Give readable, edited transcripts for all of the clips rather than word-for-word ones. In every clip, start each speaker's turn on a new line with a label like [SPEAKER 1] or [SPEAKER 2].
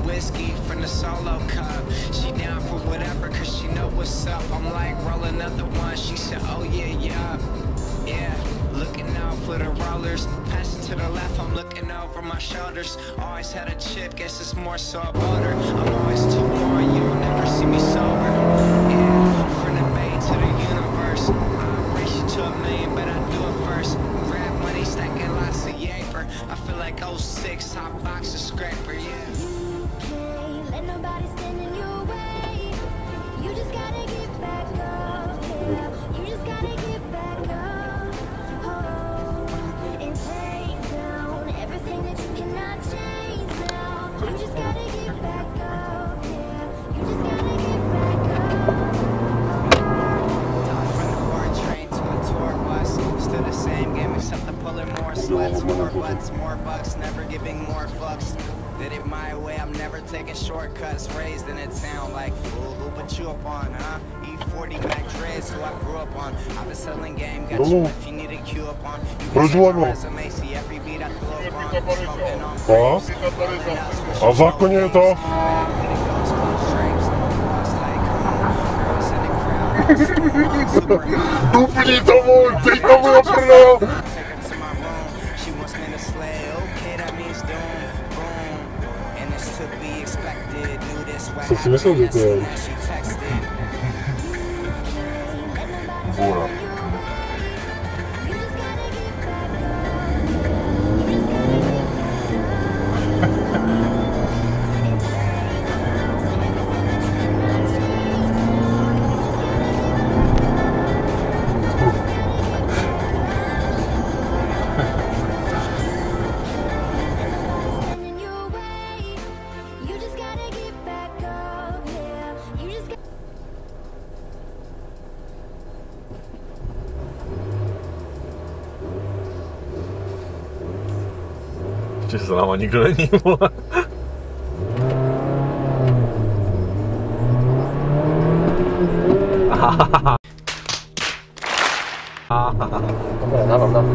[SPEAKER 1] whiskey from the solo cup. She down for whatever, cause she know what's up. I'm like, roll another one. She said, oh yeah. Yeah, looking out for the rollers. Passing to the left, I'm looking over my shoulders. Always had a chip, guess it's more so I bought her. I'm always too on, you'll never see me sober. Yeah, from the bay to the universe. I'm racing to a million, but I do it first. Grab money, stacking lots of yaper. I feel like 06, hot box of scraper, yeah.
[SPEAKER 2] You can't let nobody stand in your way. You just gotta get back up, yeah. You just gotta get back up, oh, and take down everything that you cannot change now. You just gotta get back up, yeah. You just gotta get back up.
[SPEAKER 1] From the war train to a tour bus, still the same game except I'm pulling more sluts, more butts, more bucks, never giving more fucks. Did it my way, I'm never taking shortcuts. Raised in a town like fool, who put you up on, huh? E40 Mac Dreads, who I grew up on. I've been selling game, got you if you need a cue up on. You can check my resume, see every beat I throw up on. Smoking on
[SPEAKER 3] A v zákoně je to. Dupni tomu, teď tomu je prdel. Co si myslel, že to je? Bůra.
[SPEAKER 4] Ještě se náma nikdo není, vole.
[SPEAKER 3] Dobré, dávám.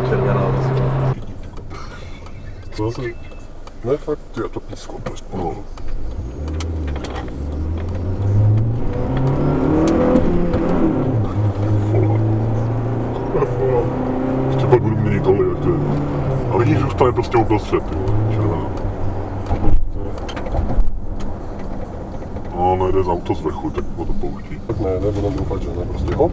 [SPEAKER 4] Červená vlastně.
[SPEAKER 3] Co zase? Ne, fakt, já to písko, to je spolu. Ještě pak budu měnit tohle, jak to je. A vidíš, zůstane prostě uprostřed, červená. No, nejde z auto z vrchu, tak ho to pouští. Tak nejde, budem doufat, že ne, prostě hop.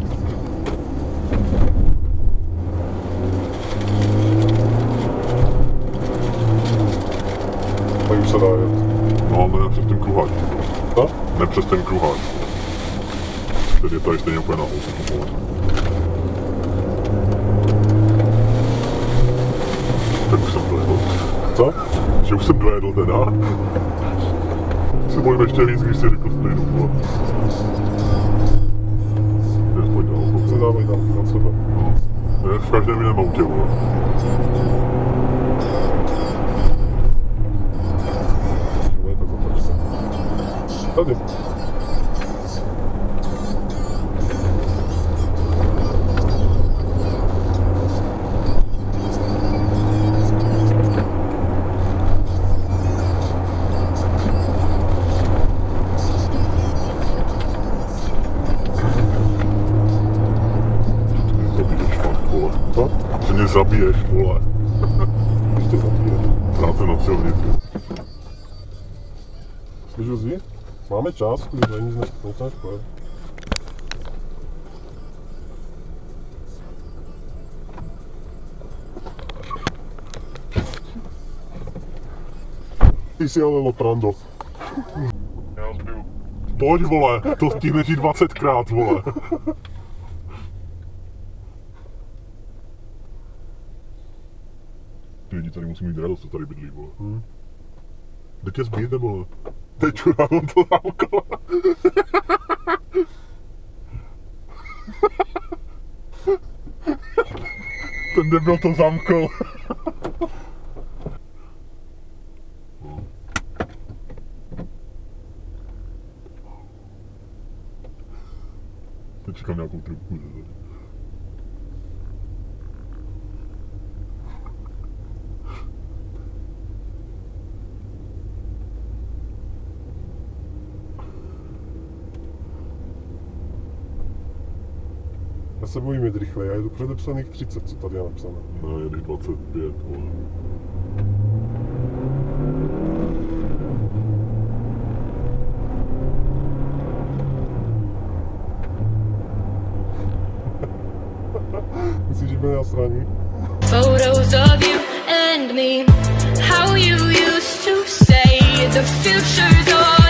[SPEAKER 3] Tak už se dá jet. No, ne přes ten kruháč. Co? Ne přes ten kruháč. Který je tady stejně úplně na housu. Tak už jsem dojedl. Co? Že už jsem dojedl teda. Si bojím ještě říct, když si řekl, že nejdu vole. Pojď dál, pokud se dávají tam na sebe. To je v každém jiném autě, vole. Tak zapač se. Tady. Zabiješ, vole. Ještě zabiješ. Práce na silnici. Slyšu si? Máme čas, když nic než pojet. Ty jsi ale loprando. Já zbiju. Pojď, vole, to stihneš i 20krát, vole. Lidi tady musí mít radost, co tady bydlí, vole. Jde tě zbít, nebo? Teď já mám to zamkl. Ten debil to zamkl. Teď čekám nějakou trubku, že? Já se bojím jít rychleji, já jedu předepsaných 30, co tady je napsané.
[SPEAKER 5] No, jedeš 25, vole.
[SPEAKER 3] Myslíš, že byl nasraní?
[SPEAKER 2] Photos of you and me, how you used to say the future's all